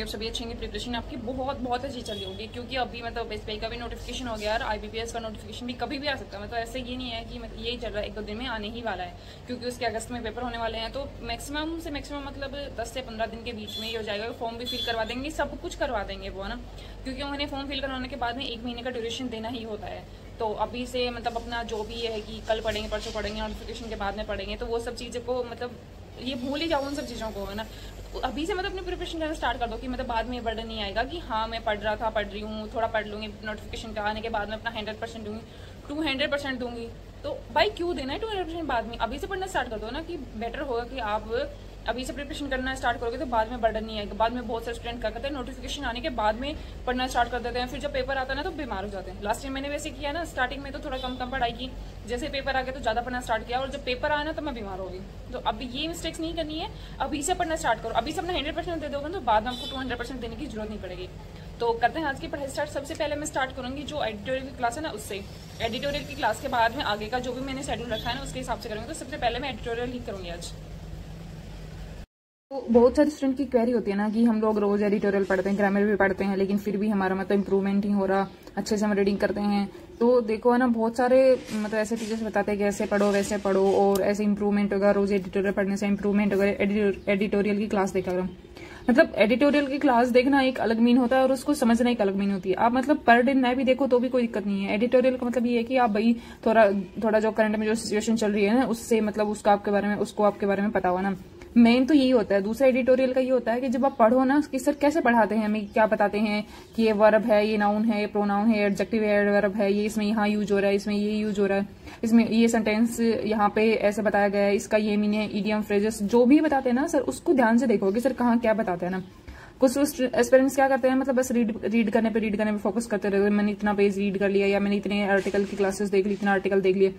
आप सभी अच्छे होंगे। प्रिपरेशन आपकी बहुत बहुत अच्छी चल रही होगी, क्योंकि अभी मतलब एसबीआई का भी नोटिफिकेशन हो गया और आईबीपीएस का नोटिफिकेशन भी कभी भी आ सकता है। मतलब ऐसे ये नहीं है कि मतलब यही चल रहा है, एक दो दिन में आने ही वाला है, क्योंकि उसके अगस्त में पेपर होने वाले हैं। तो मैक्सिमम से मैक्सिमम मतलब 10 से 15 दिन के बीच में ही हो जाएगा। फॉर्म भी फिल करवा देंगे, सब कुछ करवा देंगे वो, है ना, क्योंकि उन्हें फॉर्म फिल करवाने के बाद में 1 महीने का ड्यूरेशन देना ही होता है। तो अभी से मतलब अपना जो भी है कि कल पढ़ेंगे, परसों पढ़ेंगे, नोटिफिकेशन के बाद में पढ़ेंगे, तो वो सब चीज़ों को मतलब ये भूल ही जाओ उन सब चीज़ों को, है ना। तो अभी से मतलब अपनी प्रिपरेशन करना स्टार्ट कर दो कि मतलब बाद में बर्डन नहीं आएगा कि हाँ मैं पढ़ रहा था, पढ़ रही हूँ, थोड़ा पढ़ लूँगी, नोटिफिकेशन का आने के बाद में अपना 100% दूंगी, 200% दूंगी। तो भाई क्यों देना है 200% बाद में? अभी से पढ़ना स्टार्ट कर दो ना, कि बेटर होगा कि आप अभी से प्रिपरेशन करना स्टार्ट करोगे तो बाद में बर्डन नहीं आएगा। बाद में बहुत सारे स्टूडेंट क्या करते हैं, नोटिफिकेशन आने के बाद में पढ़ना स्टार्ट कर देते हैं, फिर जब पेपर आता है ना तो बीमार हो जाते हैं। लास्ट टाइम मैंने वैसे किया ना, स्टार्टिंग में तो थोड़ा कम पढ़ाई की, जैसे पेपर आ गया तो ज्यादा पढ़ना स्टार्ट किया, और जब पेपर आया ना तो मैं बीमार हो गई। तो अभी ये मिस्टेक्स नहीं करनी है, अभी से पढ़ना स्टार्ट करो। अभी से अपना 100% दे दोगे तो बाद में आपको 200% देने की जरूरत नहीं पड़ेगी। तो करते हैं आज की पढ़ाई स्टार्ट। सबसे पहले मैं स्टार्ट करूंगी जो एडिटोरियल की क्लास है ना उससे। एडिटोरियल की क्लास के बाद में आगे का जो भी मैंने शेड्यूल रखा है ना उसके हिसाब से करूंगी। तो सबसे पहले मैं एडिटोरियल ही करूंगी आज। तो बहुत सारे स्टूडेंट की क्वेरी होती है ना कि हम लोग रोज एडिटोरियल पढ़ते हैं, ग्रामर भी पढ़ते हैं, लेकिन फिर भी हमारा मतलब इंप्रूवमेंट नहीं हो रहा, अच्छे से हम रीडिंग करते हैं। तो देखो है ना, बहुत सारे मतलब ऐसे टीचर्स बताते हैं कि ऐसे पढ़ो वैसे पढ़ो और ऐसे इंप्रूवमेंट होगा, रोज एडिटोरियल पढ़ने से इंप्रूवमेंट होगा, एडिटोरियल की क्लास देखा करो। मतलब एडिटोरियल की क्लास देखना एक अलग मीन होता है और उसको समझना एक अलग मीन होती है। आप मतलब पर डे ना भी देखो तो भी कोई दिक्कत नहीं है। एडिटोरियल का मतलब ये है कि आप भाई थोड़ा जो करंट में जो सिचुएशन चल रही है ना उससे मतलब उसको आपके बारे में पता हुआ ना, मेन तो यही होता है। दूसरा एडिटोरियल का ये होता है कि जब आप पढ़ो ना कि सर कैसे पढ़ाते हैं, हमें क्या बताते हैं कि ये वर्ब है, ये नाउन है, ये प्रोनाउन है, एडजेक्टिव है, वर्ब है, ये इसमें यहाँ यूज हो रहा है, इसमें ये यूज हो रहा है, इसमें ये सेंटेंस यहाँ पे ऐसे बताया गया है, इसका ये मीनिंग है, इडियम फ्रेजेस जो भी बताते हैं ना सर उसको ध्यान से देखो कि सर कहाँ क्या बताते हैं ना। कुछ एस्पिरेंट्स क्या करते हैं, मतलब बस रीड करने पे फोकस करते रहते हैं। मैंने इतना पेज रीड कर लिया या मैंने इतने आर्टिकल की क्लासेस देख ली, इतना आर्टिकल देख लिए।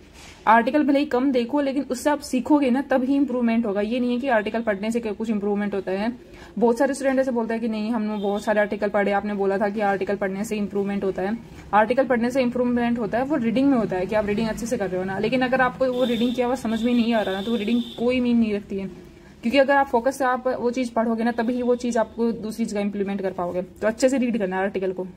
आर्टिकल भले ही कम देखो लेकिन उससे आप सीखोगे ना तब ही इंप्रूवमेंट होगा। ये नहीं है कि आर्टिकल पढ़ने से कुछ इंप्रूवमेंट होता है। बहुत सारे स्टूडेंट ऐसे बोलते हैं कि नहीं हमने बहुत सारे आर्टिकल पढ़े, आपने बोला था कि आर्टिकल पढ़ने से इंप्रूवमेंट होता है। आर्टिकल पढ़ने से इंप्रूवमेंट होता है वो रीडिंग में होता है कि आप रीडिंग अच्छे से कर रहे हो ना। लेकिन अगर आपको वो रीडिंग किया हुआ समझ में नहीं आ रहा ना तो वो रीडिंग कोई मीन नहीं रखती है, क्योंकि अगर आप फोकस से आप वो चीज पढ़ोगे ना तभी वो चीज आपको दूसरी जगह इंप्लीमेंट कर पाओगे। तो अच्छे से रीड करना है आर्टिकल को।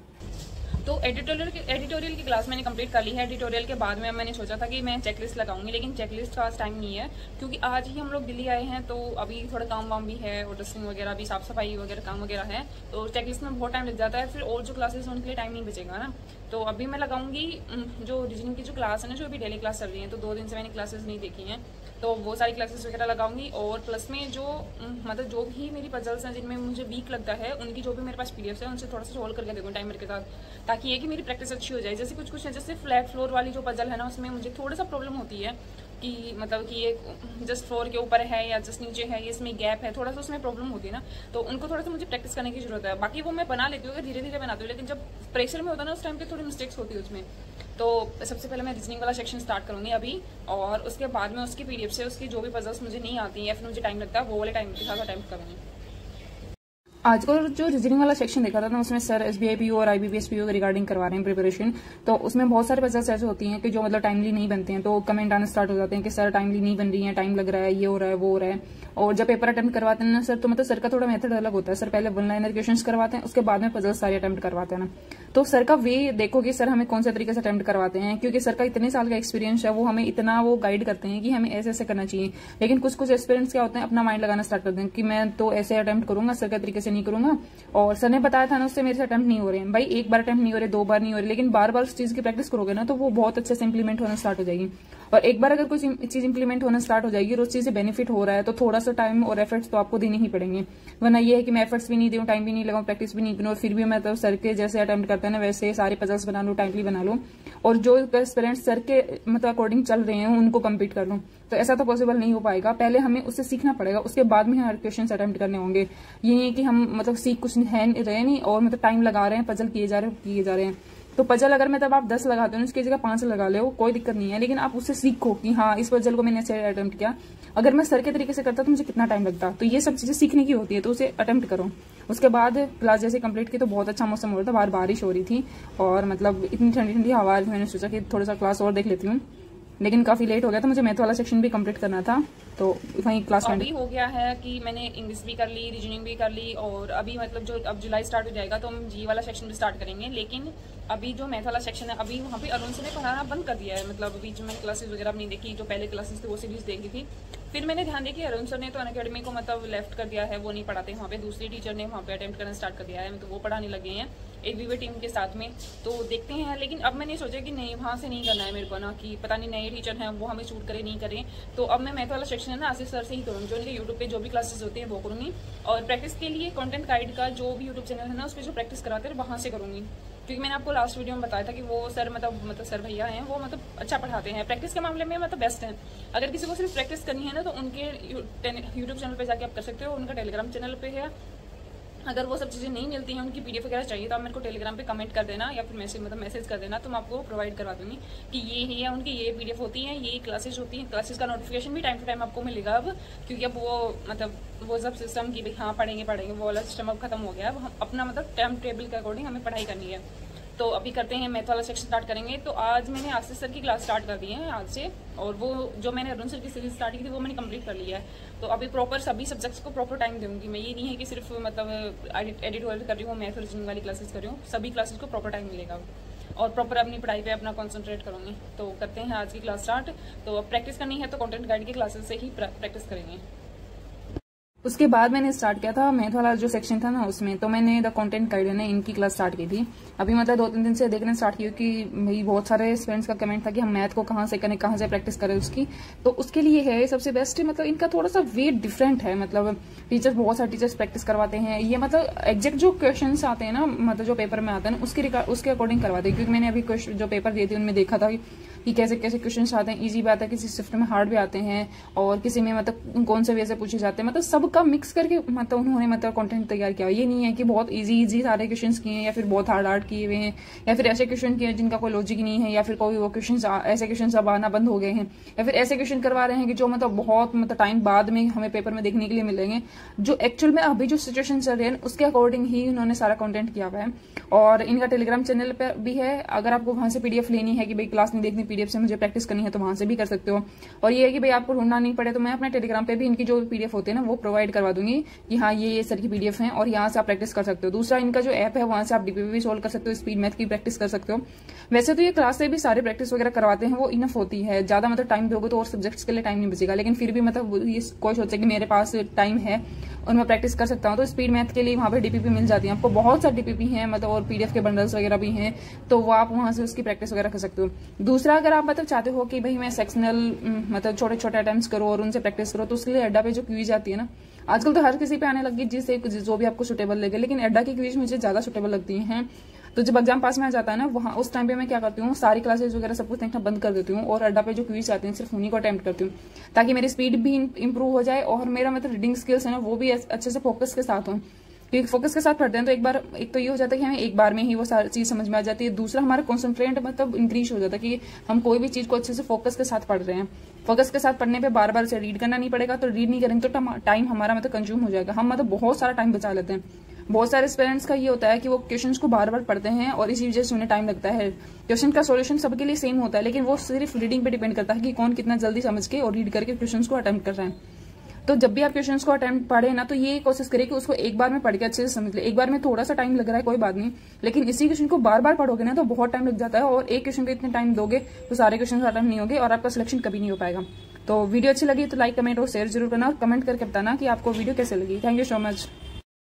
तो एडिटोरियल की क्लास मैंने कंप्लीट कर ली है। एडिटोरियल के बाद में मैंने सोचा था कि मैं चेकलिस्ट लगाऊंगी, लेकिन चेकलिस्ट का टाइम नहीं है क्योंकि आज ही हम लोग दिल्ली आए हैं, तो अभी थोड़ा काम वाम भी है और डस्टिंग वगैरह भी, साफ सफाई वगैरह काम वगैरह है, तो चेकलिस्ट में बहुत टाइम लग जाता है। फिर और जो क्लासेस उनके लिए टाइम नहीं बचेगा ना। तो अभी मैं लगाऊंगी जो रीजनिंग की जो क्लास है ना, जो अभी डेली क्लास चल रही है, तो 2 दिन से मैंने क्लासेस नहीं देखी हैं, तो वो सारी क्लासेस वगैरह लगाऊंगी। और प्लस में जो मतलब जो भी मेरी पजल्स हैं जिनमें मुझे वीक लगता है उनकी जो भी मेरे पास पीडीएफ है उनसे थोड़ा सा सोल्व करके देखूँ टाइमर के साथ, ताकि ये कि मेरी प्रैक्टिस अच्छी हो जाए। जैसे कुछ है, जैसे फ्लैट फ्लोर वाली जो पजल है ना उसमें मुझे थोड़ा सा प्रॉब्लम होती है कि मतलब कि ये जस्ट फ्लोर के ऊपर है या जस्ट नीचे है, ये इसमें गैप है, थोड़ा सा उसमें प्रॉब्लम होती है ना, तो उनको थोड़ा सा मुझे प्रैक्टिस करने की जरूरत है। बाकी वो मैं बना लेती हूँ, धीरे धीरे बनाती हूँ, लेकिन जब प्रेशर में होता है ना उस टाइम पे थोड़ी मिस्टेक्स होती है उसमें। तो सबसे पहले मैं रीजनिंग वाला सेक्शन स्टार्ट करूंगी अभी, और उसके बाद में उसकी पीडीएफ से उसकी जो भी पजल्स मुझे नहीं आती या फिर मुझे टाइम लगता है वो वाले टाइम के साथ अटेम्प्ट करूंगी। आज को जो रीजनिंग वाला सेक्शन देखा था ना उसमें सर एसबीआई पीओ और आईबीपीएस पीओ के रिगार्डिंग करवा रहे हैं प्रिपरेशन। तो उसमें बहुत सारे पजल्स ऐसे होती हैं कि जो मतलब टाइमली नहीं बनते हैं, तो कमेंट आना स्टार्ट हो जाते हैं कि सर टाइमली नहीं बन रही है, टाइम लग रहा है, ये हो रहा है, वो हो रहा है। और जब पेपर अटेम्प्ट करवाते हैं ना सर, तो मतलब सर का थोड़ा मेथड अलग होता है। सर पहले 1 लाइनर क्वेश्चंस करवाते हैं, उसके बाद में पजल्स सारे अटेम्प्ट करवाते हैं ना। तो सर का वे देखो कि सर हमें कौन से तरीके से अटेम्प्ट करवाते हैं, क्योंकि सर का इतने साल का एक्सपीरियंस है, वो हमें इतना वो गाइड करते हैं कि हमें ऐसे ऐसे करना चाहिए। लेकिन कुछ एक्सपीरियंस क्या होते हैं, अपना माइंड लगाना स्टार्ट करते हैं कि मैं तो ऐसे अटेम्प्ट करूंगा, सर के तरीके से नहीं करूंगा, और सर ने बताया था ना उससे मेरे से अटेम्प्ट नहीं हो रहे हैं। भाई एक बार अटेम्प्ट नहीं हो रहे, 2 बार नहीं हो रहे, लेकिन बार बार उस चीज की प्रैक्टिस करोगे ना तो वो बहुत अच्छे से इंप्लीमेंट होना स्टार्ट हो जाएगी। और एक बार अगर कोई चीज इंप्लीमेंट होना स्टार्ट हो जाएगी और उस चीज से बेनिफिट हो रहा है तो थोड़ा सा टाइम और एफर्ट्स तो आपको देने ही पड़ेंगे। वरना ये है कि मैं एफर्ट्स भी नहीं दूं, टाइम भी नहीं लगाऊं, प्रैक्टिस भी नहीं करूं, और फिर भी मैं तो सर के जैसे अटेम्प्ट करते हैं ना वैसे सारे पजल्स बना लूं, टाइमली बना लूं, और जो एस्पिरेंट्स सर के मतलब अकॉर्डिंग चल रहे हैं उनको कम्पीट कर लूं। तो ऐसा तो पॉसिबल नहीं हो पाएगा। पहले हमें उससे सीखना पड़ेगा, उसके बाद में हमारे क्वेश्चन अटेम्प्ट करने होंगे। ये नहीं है कि हम मतलब सीख कुछ है रहे नहीं और मतलब टाइम लगा रहे हैं, पजल किए जा रहे हैं। तो पजल अगर मतलब आप 10 लगाते हो उसकी जगह 5 लगा ले, कोई दिक्कत नहीं है, लेकिन आप उससे सीखो कि हाँ इस पजल को मैंने ऐसे अटेम्प्ट किया, अगर मैं सर के तरीके से करता तो मुझे कितना टाइम लगता। तो ये सब चीजें सीखने की होती है, तो उसे अटेम्प्ट करो। उसके बाद क्लास जैसे कंप्लीट की तो बहुत अच्छा मौसम हो रहा था, बाहर बारिश हो रही थी और मतलब इतनी ठंडी ठंडी हवा, मैंने सोचा कि थोड़ा सा क्लास और देख लेती हूँ। लेकिन काफी लेट हो गया, तो मुझे मैथ वाला सेक्शन भी कंप्लीट करना था, तो वहीं क्लास अभी हो गया है कि मैंने इंग्लिश भी कर ली, रीजनिंग भी कर ली, और अभी मतलब जो अब जुलाई स्टार्ट हो जाएगा तो हम जी वाला सेक्शन भी स्टार्ट करेंगे। लेकिन अभी जो मैथ वाला सेक्शन है अभी वहाँ पे अरुण सर ने पढ़ाना बंद कर दिया है, मतलब बीच में क्लासेस वगैरह नहीं देखी, जो पहले क्लासेस थे वो सीरीज देखी थी। फिर मैंने ध्यान दिया कि अरुण सर ने तो अनअकैडमी को मतलब लेफ्ट कर दिया है, वो नहीं पढ़ाते वहाँ पे, दूसरी टीचर ने वहाँ पे अटेम्प्ट करना स्टार्ट कर दिया है, मतलब वो पढ़ाने लगे हैं एक वीवे टीम के साथ में। तो देखते हैं, लेकिन अब मैंने सोचा कि नहीं, वहाँ से नहीं करना है मेरे को ना, कि पता नहीं नए टीचर हैं वो हमें शूट करें नहीं करें। तो अब मैं मैथ वाला सेक्शन है ना आसिफ सर से ही करूँगी, जो इनके यूट्यूब पे जो भी क्लासेस होती हैं वो करूँगी, और प्रैक्टिस के लिए कंटेंट गाइड का जो भी यूट्यूब चैनल है ना उस पर जो प्रैक्टिस कराते हैं वहाँ से करूँगी। क्योंकि मैंने आपको लास्ट वीडियो में बताया था कि वो सर मतलब सर भैया हैं, वो मतलब अच्छा पढ़ाते हैं, प्रैक्टिस के मामले में मतलब बेस्ट हैं। अगर किसी को सिर्फ प्रैक्टिस करनी है ना तो उनके यूट्यूब चैनल पे जाके आप कर सकते हो, उनका टेलीग्राम चैनल पे है। अगर वो सब चीज़ें नहीं मिलती हैं, उनकी पीडीएफ वगैरह चाहिए तो आप मेरे को टेलीग्राम पे कमेंट कर देना, या फिर मैसेज कर देना, तो मैं आपको प्रोवाइड करवा दूंगी कि ये है, उनकी ये पीडीएफ होती है, ये क्लासेस होती हैं। क्लासेस का नोटिफिकेशन भी टाइम टू टाइम आपको मिलेगा अब, क्योंकि अब वो मतलब वो सब सिस्टम की भाई हाँ पढ़ेंगे वो वाला सिस्टम अब खत्म हो गया। अब हम अपना मतलब टाइम टेबल के अकॉर्डिंग हमें पढ़ाई करनी है। तो अभी करते हैं, मैथ वाला सेक्शन स्टार्ट करेंगे। तो आज मैंने आसिफ सर की क्लास स्टार्ट कर दी है आज से, और वो जो मैंने अरुण सर की सीरीज स्टार्ट की थी वो मैंने कंप्लीट कर लिया है। तो अभी प्रॉपर सभी सब्जेक्ट्स को प्रॉपर टाइम दूंगी मैं, ये नहीं है कि सिर्फ मतलब एडिटोरियल कर रही हूँ, मैथ और रीजनिंग वाली क्लासेस कर रही हूँ, सभी क्लासेस को प्रॉपर टाइम मिलेगा और प्रॉपर अपनी पढ़ाई पे अपना कॉन्सेंट्रेट करूँगी। तो करते हैं आज की क्लास स्टार्ट। तो अब प्रैक्टिस करनी है तो कंटेंट गाइड की क्लासेस से ही प्रैक्टिस करेंगे। उसके बाद मैंने स्टार्ट किया था मैथ वाला जो सेक्शन था ना उसमें, तो मैंने द कंटेंट गाइड ने इनकी क्लास स्टार्ट की थी। अभी मतलब 2-3 दिन से देखना स्टार्ट की, कि भाई बहुत सारे स्टूडेंट्स का कमेंट था कि हम मैथ को कहाँ से करें, कहाँ से प्रैक्टिस करें उसकी। तो उसके लिए है सबसे बेस्ट, मतलब इनका थोड़ा सा वे डिफरेंट है, मतलब टीचर्स बहुत सारे टीचर्स प्रैक्टिस करवाते हैं, ये मतलब एग्जैक्ट जो क्वेश्चन आते हैं ना, मतलब जो पेपर में आते हैं उसके अकॉर्डिंग करवाते हैं। क्योंकि मैंने अभी जो पेपर दिए थे उनमें देखा था कि कैसे कैसे क्वेश्चन आते हैं, ईजी भी आता है, किसी शिफ्ट में हार्ड भी आते हैं, और किसी में मतलब कौन से वे से पूछे जाते हैं, मतलब सबका मिक्स करके मतलब उन्होंने मतलब कंटेंट तैयार किया। ये नहीं है कि बहुत इजी सारे क्वेश्चंस किए हैं या फिर बहुत हार्ड किए हुए हैं, या फिर ऐसे क्वेश्चन किए जिनका कोई लॉजिक नहीं है, या फिर कोई वो ऐसे क्वेश्चन अब आना बंद हो गए हैं, या फिर ऐसे क्वेश्चन करवा रहे हैं कि जो मतलब बहुत मतलब टाइम बाद में हमें पेपर में देखने के लिए मिलेंगे, जो एक्चुअल में अभी जो सिचुएशन चल रही है उसके अकॉर्डिंग ही उन्होंने सारा कंटेंट किया हुआ है। और इनका टेलीग्राम चैनल पर भी है, अगर आपको वहां से पीडीएफ लेनी है कि भाई क्लास नहीं देखनी, पीडीएफ से मुझे प्रैक्टिस करनी है, तो वहां से भी कर सकते हो। और ये है कि भाई आपको ढूंढना नहीं पड़े, तो मैं अपने टेलीग्राम पे भी इनकी जो पीडीएफ होते हैं ना वो प्रोवाइड करवा दूंगी कि हाँ ये सर की पीडीएफ है, और यहाँ से आप प्रैक्टिस कर सकते हो। दूसरा इनका जो ऐप है वहां से आप डीपीपी भी सोल्व कर सकते हो, स्पीड मैथ की प्रैक्टिस कर सकते हो। वैसे तो ये क्लास से भी सारे प्रैक्टिस वगैरह करवाते हैं, वो इनफ होती है, ज्यादा मतलब टाइम दोगे तो और सब्जेक्ट्स के लिए टाइम नहीं बचेगा, लेकिन फिर भी मतलब ये कोई सोचे कि मेरे पास टाइम है और मैं प्रैक्टिस कर सकता हूँ, तो स्पीड मैथ के लिए वहाँ पे डीपीपी मिल जाती है आपको, बहुत सारे डीपीपी हैं मतलब, और पीडीएफ के बंडल्स वगैरह भी हैं, तो वो आप वहां से उसकी प्रैक्टिस वगैरह कर सकते हो। दूसरा, अगर आप मतलब चाहते हो कि भाई मैं सेक्शनल मतलब छोटे छोटे अटेम्प्ट्स करूँ और उनसे प्रैक्टिस करो, तो उसके लिए अड्डा पे जो क्विज आती है ना, आजकल तो हर किसी पे आने लगी, जिससे जो भी आपको सुटेबल लगे, लेकिन अड्डा की क्विज मुझे ज्यादा सुटेबल लगती हैं। तो जब एग्जाम पास में आ जाता है ना, वहाँ उस टाइम पे मैं क्या करती हूँ, सारी क्लासेस वगैरह सब कुछ देखना बंद कर देती हूँ, और अड्डा पे जो क्विज आते हैं सिर्फ उन्हीं को अटेम्प्ट करती हूँ, ताकि मेरी स्पीड भी इंप्रूव हो जाए, और मेरा मतलब रीडिंग स्किल्स है ना वो भी अच्छे से फोकस के साथ हो। क्योंकि फोकस के साथ पढ़ते हैं तो एक तो ये हो जाता है कि हमें एक बार में ही वो सारी चीज समझ में आ जाती है। दूसरा, हमारा कॉन्सेंट्रेट मतलब इंक्रीज हो जाता है कि हम कोई भी चीज को अच्छे से फोकस के साथ पढ़ रहे हैं। फोकस के साथ पढ़ने पे बार बार से रीड करना नहीं पड़ेगा, तो रीड नहीं करेंगे तो टाइम हमारा मतलब कंज्यूम हो जाएगा, हम मतलब बहुत सारा टाइम बचा लेते हैं। बहुत सारे पेरेंट्स का ये होता है कि वो क्वेश्चंस को बार बार पढ़ते हैं और इसी वजह से उन्हें टाइम लगता है। क्वेश्चन का सॉल्यूशन सबके लिए सेम होता है, लेकिन वो सिर्फ रीडिंग पे डिपेंड करता है कि कौन कितना जल्दी समझ के और रीड करके क्वेश्चंस को अटेम्प्ट कर रहे हैं। तो जब भी आप क्वेश्चंस को अटेम्प्ट पढ़े ना, तो ये कोशिश करें कि उसको एक बार में पढ़ के अच्छे से समझ ले। एक बार में थोड़ा सा टाइम लग रहा है कोई बात नहीं, लेकिन इसी क्वेश्चन को बार बार पढ़ोगे ना तो बहुत टाइम लग जाता है, और एक क्वेश्चन को इतने टाइम दोगे तो सारे क्वेश्चन अटेम्प्ट नहीं होंगे और आपका सिलेक्शन कभी नहीं हो पाएगा। तो वीडियो अच्छी लगी तो लाइक, कमेंट और शेयर जरूर करना, और कमेंट करके बताना कि आपको वीडियो कैसे लगी। Thank you so much.